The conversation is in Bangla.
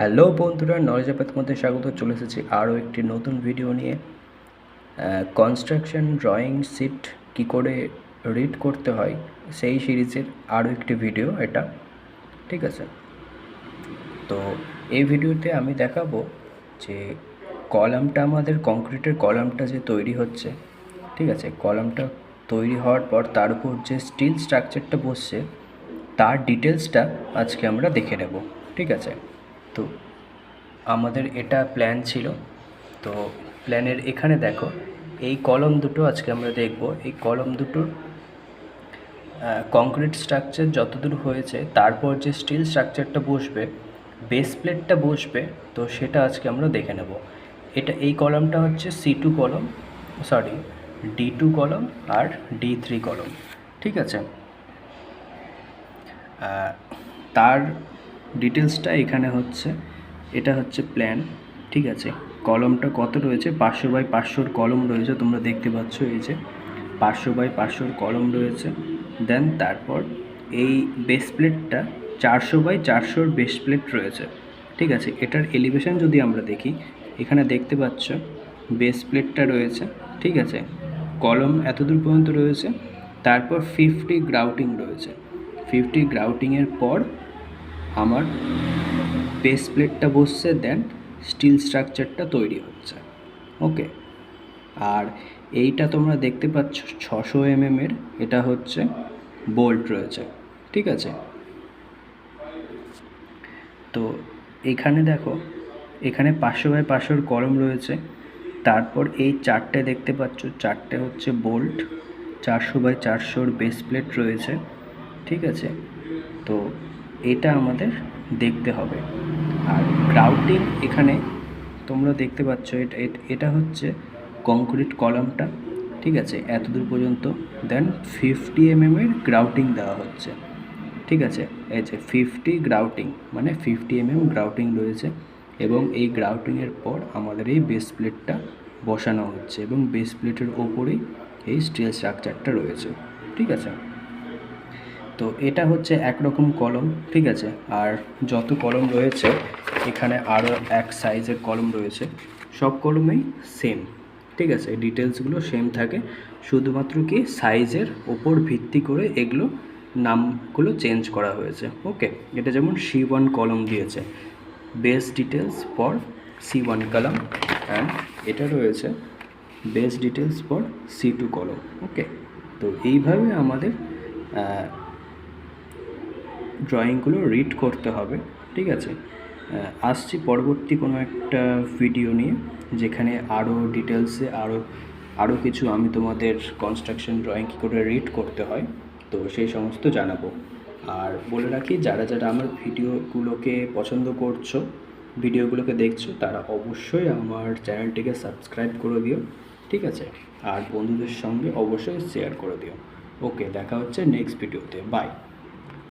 হ্যালো বন্ধুরা, নলেজ অ্যাপের মধ্যে স্বাগত। চলে এসেছি আরও একটি নতুন ভিডিও নিয়ে। কনস্ট্রাকশন ড্রয়িং শিট কী করে রিড করতে হয় সেই সিরিজের আরও একটি ভিডিও এটা, ঠিক আছে। তো এই ভিডিওতে আমি দেখাবো যে কলামটা, আমাদের কংক্রিটের কলামটা যে তৈরি হচ্ছে, ঠিক আছে, কলামটা তৈরি হওয়ার পর তার উপর যে স্টিল স্ট্রাকচারটা বসছে তার ডিটেলসটা আজকে আমরা দেখে নেব, ঠিক আছে। তো আমাদের এটা প্ল্যান ছিল, তো প্ল্যানের এখানে দেখো এই কলম দুটো আজকে আমরা দেখব। এই কলম দুটোর কংক্রিট স্ট্রাকচার যতদূর হয়েছে, তারপর যে স্টিল স্ট্রাকচারটা বসবে, বেস প্লেটটা বসবে, তো সেটা আজকে আমরা দেখে নেব। এই কলমটা হচ্ছে C2 কলম, সরি D2 কলম আর D3 কলম, ঠিক আছে। তার ডিটেলসটা এখানে হচ্ছে, এটা হচ্ছে প্ল্যান, ঠিক আছে। কলমটা কত রয়েছে, 500 বাই 500 কলম রয়েছে, তোমরা দেখতে পাচ্ছ এই যে 500 বাই 500 কলম রয়েছে। দেন তারপর এই বেস প্লেটটা 400 বাই 400 বেস প্লেট রয়েছে, ঠিক আছে। এটার এলিভেশন যদি আমরা দেখি, এখানে দেখতে পাচ্ছ বেস প্লেটটা রয়েছে, ঠিক আছে। কলম এতদূর পর্যন্ত রয়েছে, তারপর 50 গ্রাউটিং রয়েছে। 50 গ্রাউটিংয়ের পর আমার বেস প্লেটটা বসছে, দেন স্টিল স্ট্রাকচারটা তৈরি হচ্ছে, ওকে। আর এইটা তোমরা দেখতে পাচ্ছ 600 mm এর, এটা হচ্ছে বোল্ট রয়েছে, ঠিক আছে। তো এখানে দেখো, এখানে 500 বাই 500 কলম রয়েছে, তারপর এই চারটে দেখতে পাচ্ছ, চারটে হচ্ছে বোল্ট, 400 বাই 400 বেস প্লেট রয়েছে, ঠিক আছে। তো এটা আমাদের দেখতে হবে। আর গ্রাউটিং এখানে তোমরা দেখতে পাচ্ছ, এটা হচ্ছে কংক্রিট কলামটা, ঠিক আছে, এতদূর পর্যন্ত। দেন 50 mm এর গ্রাউটিং দেওয়া হচ্ছে, ঠিক আছে। এই যে 50 গ্রাউটিং মানে 50 mm গ্রাউটিং রয়েছে, এবং এই গ্রাউটিংয়ের পর আমাদের এই বেস প্লেটটা বসানো হচ্ছে, এবং বেস প্লেটের ওপরেই এই স্টিল স্ট্রাকচারটা রয়েছে, ঠিক আছে। তো এটা হচ্ছে একরকম কলম, ঠিক আছে। আর যত কলম রয়েছে এখানে আরও এক সাইজের কলম রয়েছে, সব কলমেই সেম, ঠিক আছে। ডিটেলসগুলো সেম থাকে, শুধুমাত্র কি সাইজের ওপর ভিত্তি করে এগুলো নামগুলো চেঞ্জ করা হয়েছে, ওকে। এটা যেমন C1 কলম দিয়েছে, বেস ডিটেলস ফর C1 কলম, অ্যান্ড এটা রয়েছে বেস ডিটেলস ফর C2 কলম, ওকে। তো এইভাবে আমাদের ড্রয়িংগুলো রিড করতে হবে, ঠিক আছে। আসছি পরবর্তী কোনো একটা ভিডিও নিয়ে, যেখানে আরও ডিটেলসে আরও কিছু আমি তোমাদের কনস্ট্রাকশন ড্রয়িং কী করে রিড করতে হয়, তো সেই সমস্ত জানাবো। আর বলে রাখি, যারা যারা আমার ভিডিওগুলোকে পছন্দ করছো, ভিডিওগুলোকে দেখছো, তারা অবশ্যই আমার চ্যানেলটিকে সাবস্ক্রাইব করে দিও, ঠিক আছে। আর বন্ধুদের সঙ্গে অবশ্যই শেয়ার করে দিও, ওকে। দেখা হচ্ছে নেক্সট ভিডিওতে, বাই।